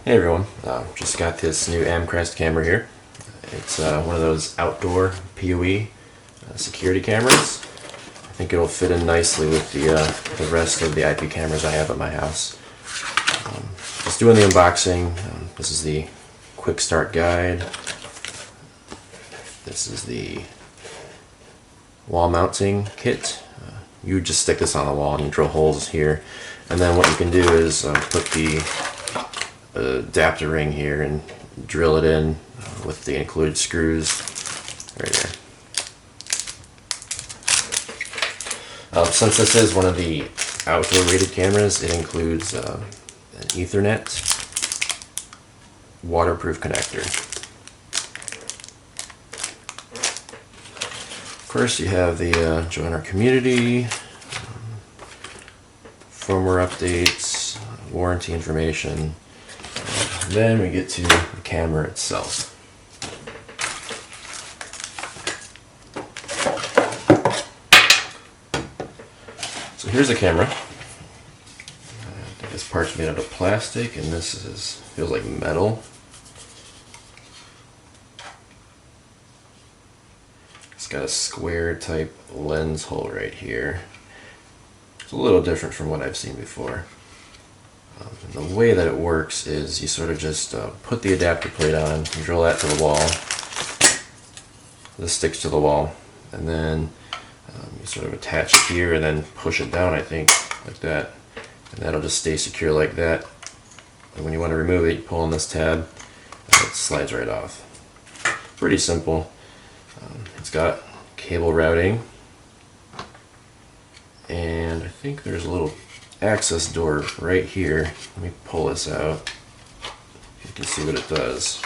Hey everyone, just got this new Amcrest camera here. It's one of those outdoor PoE security cameras. I think it'll fit in nicely with the rest of the IP cameras I have at my house. Just doing the unboxing. This is the quick start guide. This is the wall mounting kit. You just stick this on the wall and you drill holes here. And then what you can do is put the adapter ring here and drill it in with the included screws right here. Since this is one of the outdoor rated cameras, it includes an Ethernet waterproof connector. First you have the join our community, firmware updates, warranty information. Then we get to the camera itself. So here's the camera. I think this part's made out of plastic, and this feels like metal. It's got a square type lens hole right here. It's a little different from what I've seen before. And the way that it works is you sort of just put the adapter plate on, you drill that to the wall, this sticks to the wall, and then you sort of attach it here and then push it down, I think, like that, and that'll just stay secure like that. And when you want to remove it, you pull on this tab and it slides right off. Pretty simple. It's got cable routing, and I think there's a little access door right here. Let me pull this out. You can see what it does.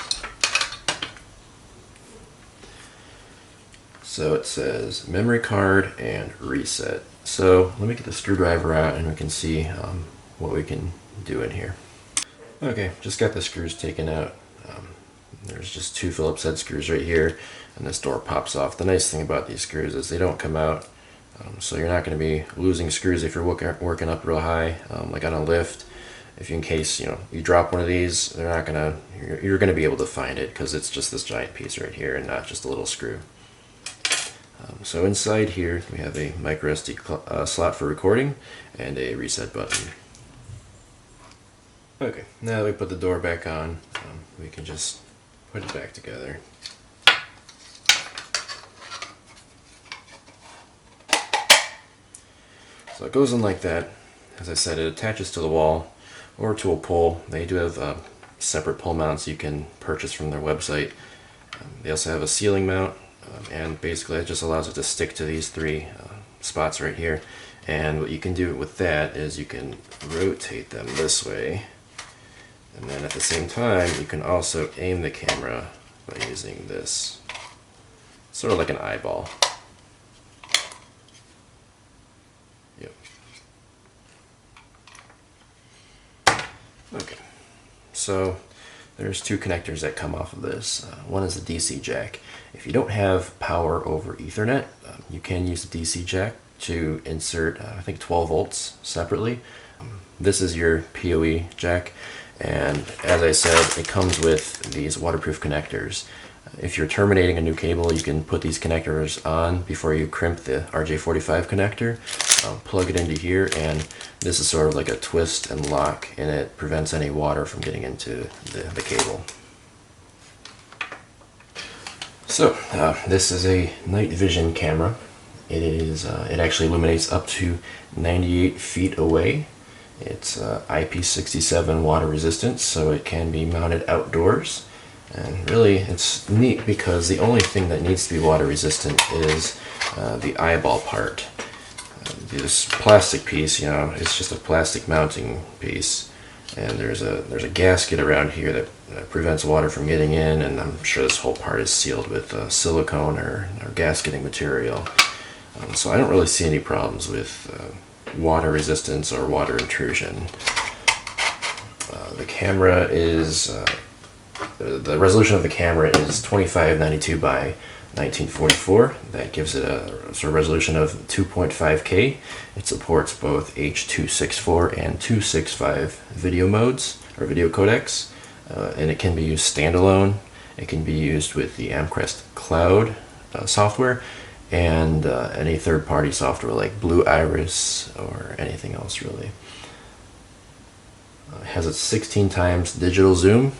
So it says memory card and reset. So let me get the screwdriver out and we can see what we can do in here. Okay, just got the screws taken out. There's just two Phillips head screws right here, and this door pops off. The nice thing about these screws is they don't come out. So you're not going to be losing screws if you're working up real high, like on a lift. If in case you drop one of these, you're going to be able to find it because it's just this giant piece right here and not just a little screw. So inside here we have a micro SD slot for recording and a reset button. Okay, now that we put the door back on, we can just put it back together. So it goes in like that. As I said, it attaches to the wall or to a pole. They do have separate pole mounts you can purchase from their website. They also have a ceiling mount, and basically it just allows it to stick to these three spots right here. And what you can do with that is you can rotate them this way, and then at the same time you can also aim the camera by using this, sort of like an eyeball. Yep. Okay, so there's two connectors that come off of this. One is the DC jack. If you don't have power over Ethernet, you can use the DC jack to insert, I think, 12 volts separately. This is your PoE jack, and as I said, it comes with these waterproof connectors. If you're terminating a new cable, you can put these connectors on before you crimp the RJ45 connector, plug it into here, and this is sort of like a twist and lock, and it prevents any water from getting into the cable. So this is a night vision camera. It actually illuminates up to 98 feet away. It's IP67 water resistant, so it can be mounted outdoors. And really, it's neat because the only thing that needs to be water resistant is the eyeball part. This plastic piece, it's just a plastic mounting piece, and there's a gasket around here that prevents water from getting in, and I'm sure this whole part is sealed with silicone or gasketing material. So I don't really see any problems with water resistance or water intrusion. The camera is the resolution of the camera is 2592 by 1944. That gives it a sort of resolution of 2.5K. It supports both H.264 and 265 video modes, or video codecs. and it can be used standalone. It can be used with the Amcrest cloud software and any third-party software like Blue Iris or anything else really. It has a 16 times digital zoom.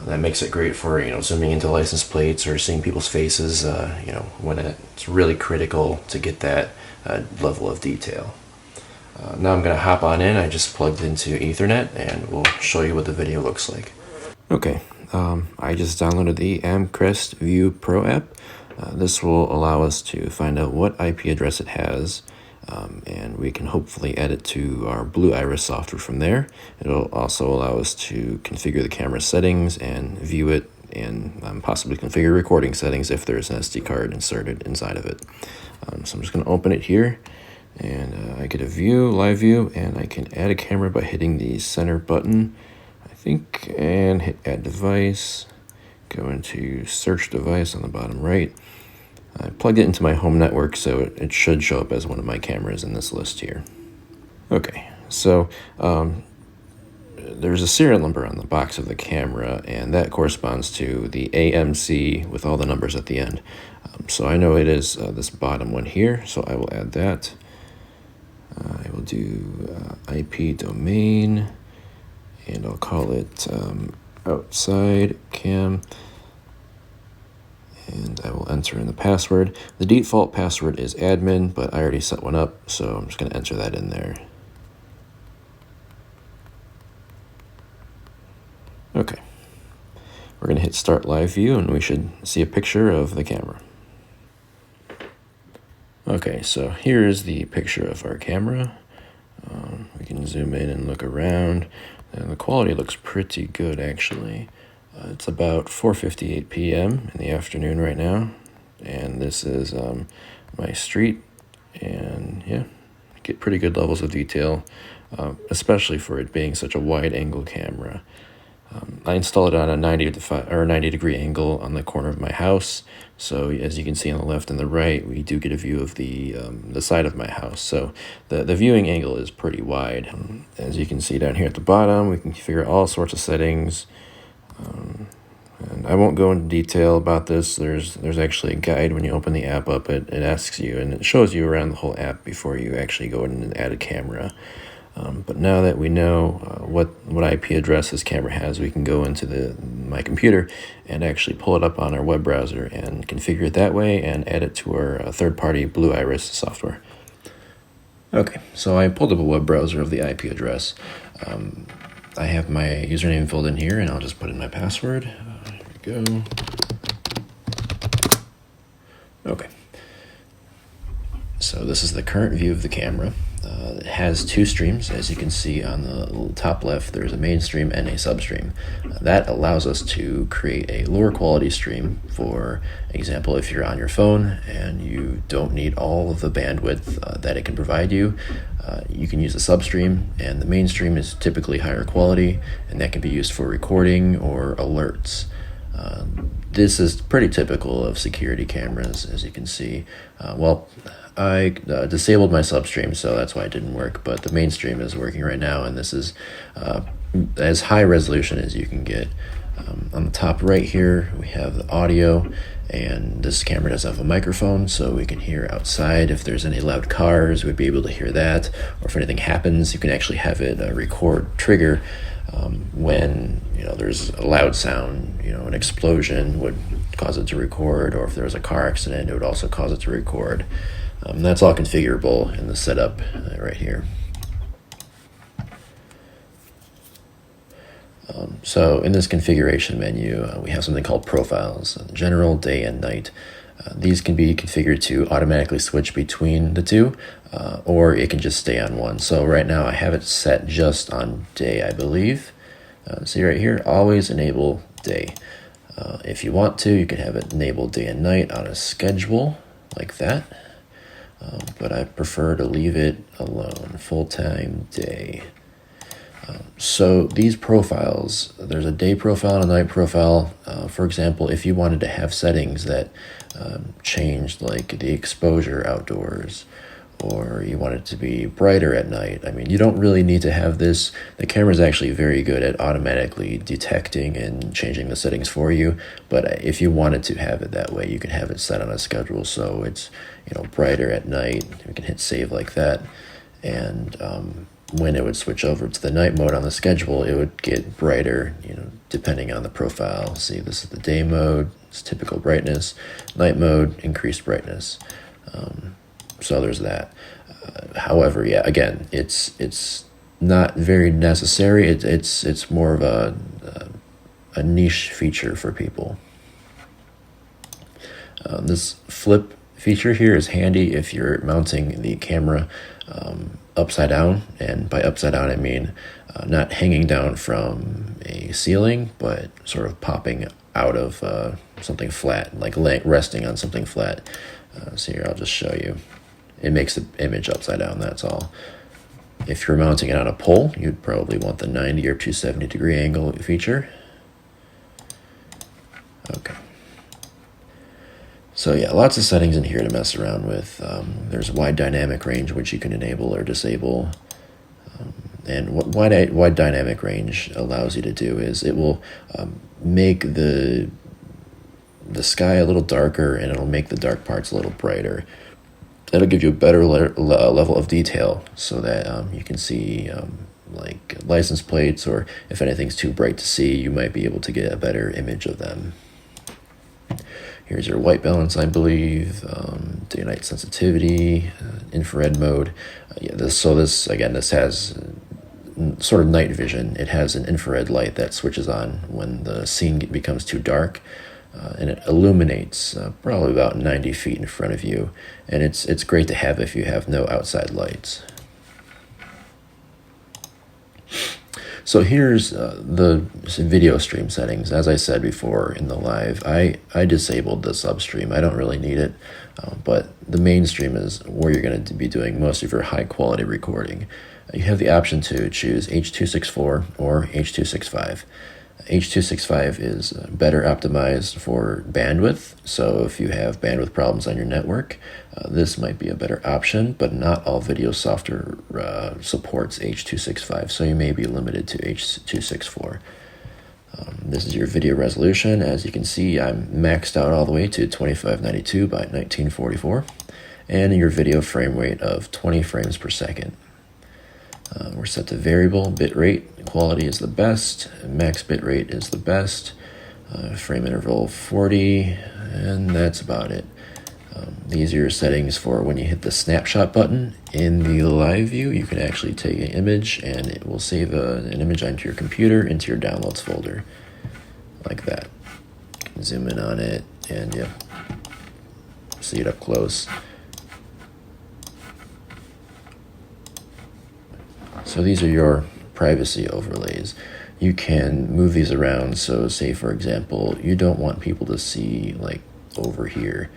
That makes it great for zooming into license plates or seeing people's faces. When it's really critical to get that level of detail. Now I'm going to hop on in. I just plugged into Ethernet and we'll show you what the video looks like. Okay, I just downloaded the Amcrest View Pro app. This will allow us to find out what IP address it has, and we can hopefully add it to our Blue Iris software from there. It'll also allow us to configure the camera settings and view it, and possibly configure recording settings if there's an SD card inserted inside of it. So I'm just going to open it here, and I get a view, live view, and I can add a camera by hitting the center button, I think, and hit add device. Go into search device on the bottom right. I plugged it into my home network, so it should show up as one of my cameras in this list here. Okay, so there's a serial number on the box of the camera, and that corresponds to the AMC with all the numbers at the end. So I know it is this bottom one here, so I will add that. I will do IP domain, and I'll call it outside cam. And I will enter in the password. The default password is admin, but I already set one up, so I'm just going to enter that in there. Okay. We're going to hit start live view, and we should see a picture of the camera. Okay, so here is the picture of our camera. We can zoom in and look around, and the quality looks pretty good actually. It's about 4:58 p.m. in the afternoon right now, and this is my street, and yeah, get pretty good levels of detail, especially for it being such a wide angle camera. I installed it on a 90 degree angle on the corner of my house, so as you can see on the left and the right, we do get a view of the side of my house. So the viewing angle is pretty wide. As you can see down here at the bottom, we can configure all sorts of settings. And I won't go into detail about this. There's actually a guide when you open the app up. It asks you, and it shows you around the whole app before you actually go in and add a camera. But now that we know what IP address this camera has, we can go into my computer and actually pull it up on our web browser and configure it that way and add it to our third-party Blue Iris software. Okay, so I pulled up a web browser of the IP address. I have my username filled in here, and I'll just put in my password. Here we go. Okay. So this is the current view of the camera. It has two streams. As you can see on the top left, there's a main stream and a substream. That allows us to create a lower quality stream. For example, if you're on your phone and you don't need all of the bandwidth that it can provide you, you can use a substream, and the main stream is typically higher quality, and that can be used for recording or alerts. This is pretty typical of security cameras, as you can see. I disabled my substream, so that's why it didn't work, but the mainstream is working right now, and this is as high resolution as you can get. On the top right here, we have the audio, and this camera does have a microphone, so we can hear outside. If there's any loud cars, we'd be able to hear that, or if anything happens, you can actually have it record trigger when there's a loud sound. An explosion would cause it to record, or if there was a car accident, it would also cause it to record. That's all configurable in the setup right here. So in this configuration menu, we have something called profiles, general, day, and night. These can be configured to automatically switch between the two, or it can just stay on one. So right now I have it set just on day, I believe. See right here, always enable day. If you want to, you can have it enable day and night on a schedule like that. But I prefer to leave it alone, full-time day. So these profiles, there's a day profile and a night profile. For example, if you wanted to have settings that changed like the exposure outdoors, or you want it to be brighter at night. I mean, you don't really need to have this. The camera is actually very good at automatically detecting and changing the settings for you, but if you wanted to have it that way, you can have it set on a schedule so it's, you know, brighter at night. You can hit save like that, and when it would switch over to the night mode on the schedule, it would get brighter, you know, depending on the profile. See, this is the day mode, it's typical brightness. Night mode, increased brightness. So there's that. However, yeah, again, it's not very necessary. It's more of a niche feature for people. This flip feature here is handy if you're mounting the camera upside down, and by upside down I mean not hanging down from a ceiling, but sort of popping out of something flat, like resting on something flat. So here, I'll just show you. It makes the image upside down, that's all. If you're mounting it on a pole, you'd probably want the 90 or 270 degree angle feature. Okay. So yeah, lots of settings in here to mess around with. There's wide dynamic range, which you can enable or disable. And what wide dynamic range allows you to do is it will make the sky a little darker, and it'll make the dark parts a little brighter. That'll give you a better level of detail, so that you can see like license plates, or if anything's too bright to see, you might be able to get a better image of them. Here's your white balance, I believe, day-night sensitivity, infrared mode. Yeah, this has sort of night vision. It has an infrared light that switches on when the scene becomes too dark. And it illuminates probably about 90 feet in front of you, and it's great to have if you have no outside lights. So here's the video stream settings. As I said before in the live, I disabled the substream. I don't really need it, but the main stream is where you're going to be doing most of your high quality recording. You have the option to choose H.264 or H.265. H.265 is better optimized for bandwidth, so if you have bandwidth problems on your network, this might be a better option, but not all video software supports H.265, so you may be limited to H.264. This is your video resolution. As you can see, I'm maxed out all the way to 2592 by 1944, and your video frame rate of 20 frames per second. We're set to variable bitrate. Quality is the best. Max bitrate is the best. Frame interval 40, and that's about it. These are your settings for when you hit the snapshot button in the live view. You can actually take an image, and it will save an image onto your computer into your downloads folder, like that. You can zoom in on it, and yeah, see it up close. So these are your privacy overlays. You can move these around. So say, for example, you don't want people to see like over here.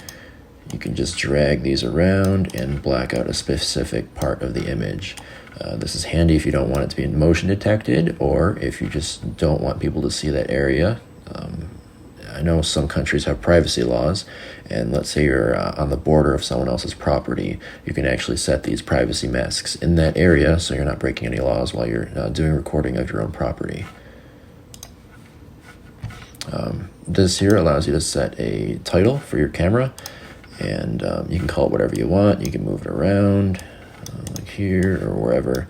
You can just drag these around and black out a specific part of the image. This is handy if you don't want it to be motion detected, or if you just don't want people to see that area. I know some countries have privacy laws, and let's say you're on the border of someone else's property, you can actually set these privacy masks in that area so you're not breaking any laws while you're doing recording of your own property. This here allows you to set a title for your camera, and you can call it whatever you want. You can move it around, like here or wherever.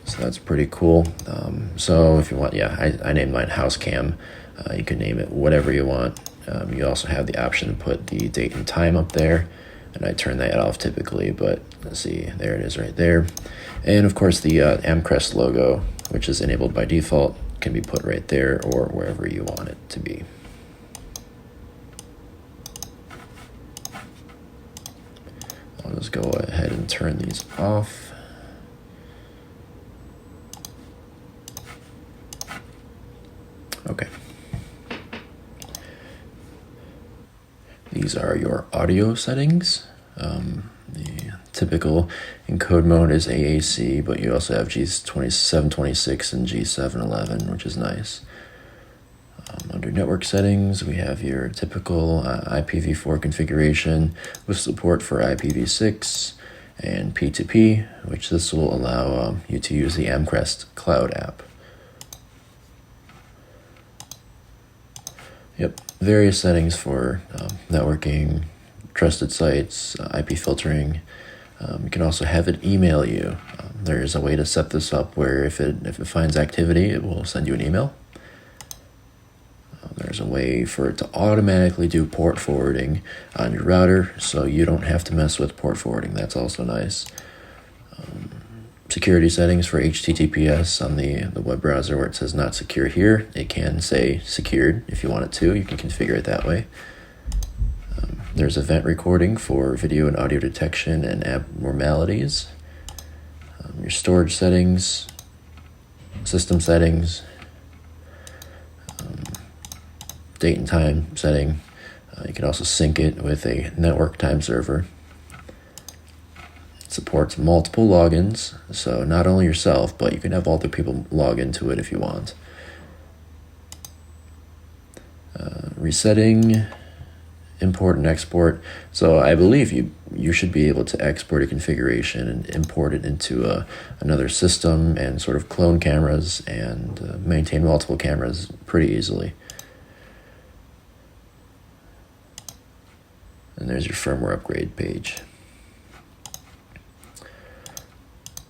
So that's pretty cool. So if you want, yeah, I named mine House Cam. You can name it whatever you want. You also have the option to put the date and time up there, and I turn that off typically, but let's see, there it is right there. And of course the Amcrest logo, which is enabled by default, can be put right there or wherever you want it to be. I'll just go ahead and turn these off. Okay. These are your audio settings. The typical encode mode is AAC, but you also have G726 and G711, which is nice. Under network settings, we have your typical IPv4 configuration with support for IPv6 and P2P, which this will allow you to use the Amcrest cloud app. Yep, various settings for networking, trusted sites, IP filtering. You can also have it email you. There's a way to set this up where if it finds activity, it will send you an email. There's a way for it to automatically do port forwarding on your router, so you don't have to mess with port forwarding. That's also nice. Security settings for HTTPS on the web browser where it says not secure here. It can say secured if you want it to. You can configure it that way. There's event recording for video and audio detection and abnormalities. Your storage settings, system settings, date and time setting. You can also sync it with a network time server. It supports multiple logins, so not only yourself, but you can have other people log into it if you want. Resetting, import and export. So I believe you should be able to export a configuration and import it into another system and sort of clone cameras and maintain multiple cameras pretty easily. And there's your firmware upgrade page.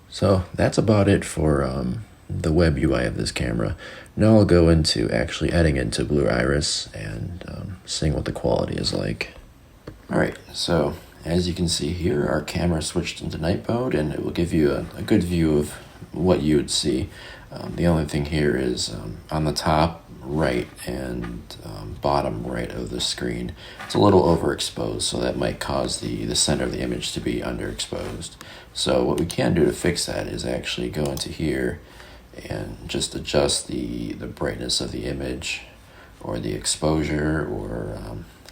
So that's about it for the web UI of this camera. Now I'll go into actually adding it into Blue Iris and seeing what the quality is like. Alright, so as you can see here, our camera switched into night mode, and it will give you a good view of what you would see. The only thing here is on the top right and bottom right of the screen, it's a little overexposed, so that might cause the center of the image to be underexposed. So what we can do to fix that is actually go into here and just adjust the brightness of the image or the exposure or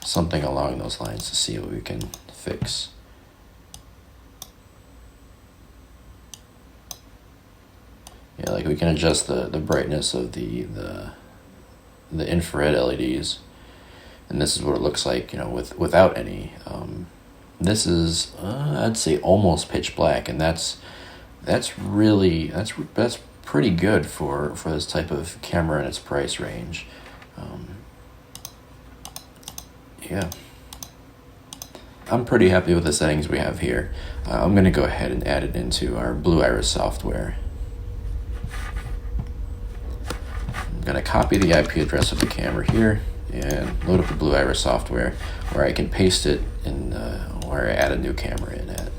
something along those lines to see what we can fix. Yeah, like we can adjust the brightness of the infrared LEDs, and this is what it looks like, you know, without any. This is I'd say almost pitch black, and that's pretty good for this type of camera and its price range. Yeah, I'm pretty happy with the settings we have here. I'm going to go ahead and add it into our Blue Iris software. I'm going to copy the IP address of the camera here and load up the Blue Iris software where I can paste it in where I add a new camera in at.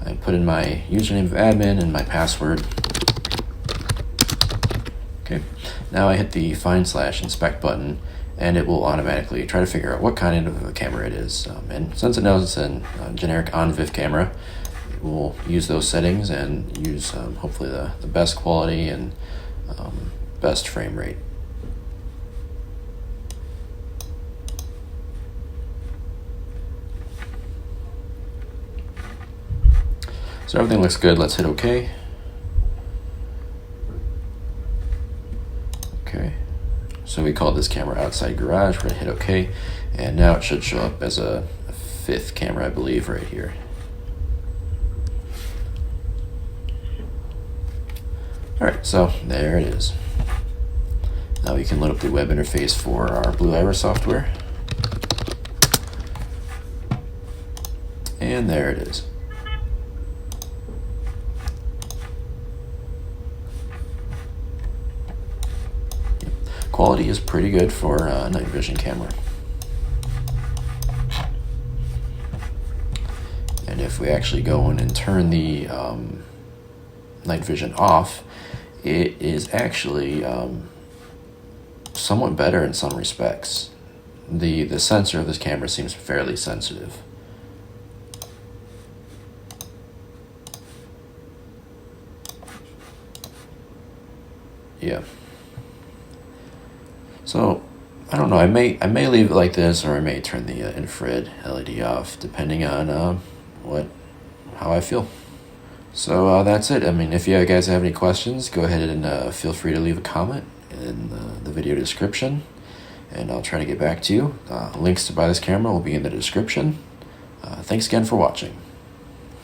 I put in my username of admin and my password. Okay, now I hit the find/inspect button, and it will automatically try to figure out what kind of a camera it is. And since it knows it's a generic OnVIF camera, it will use those settings and use hopefully the best quality and best frame rate. So everything looks good. Let's hit OK. Okay. So we called this camera outside garage. We're going to hit OK. And now it should show up as a fifth camera, I believe, right here. Alright, so there it is. Now we can load up the web interface for our Blue Iris software. And there it is. Quality is pretty good for a night vision camera. And if we actually go in and turn the night vision off, it is actually somewhat better in some respects. The sensor of this camera seems fairly sensitive. Yeah. So, I don't know, I may leave it like this, or I may turn the infrared LED off, depending on how I feel. So that's it. I mean, if you guys have any questions, go ahead and feel free to leave a comment in the video description. and I'll try to get back to you. Links to buy this camera will be in the description. Thanks again for watching.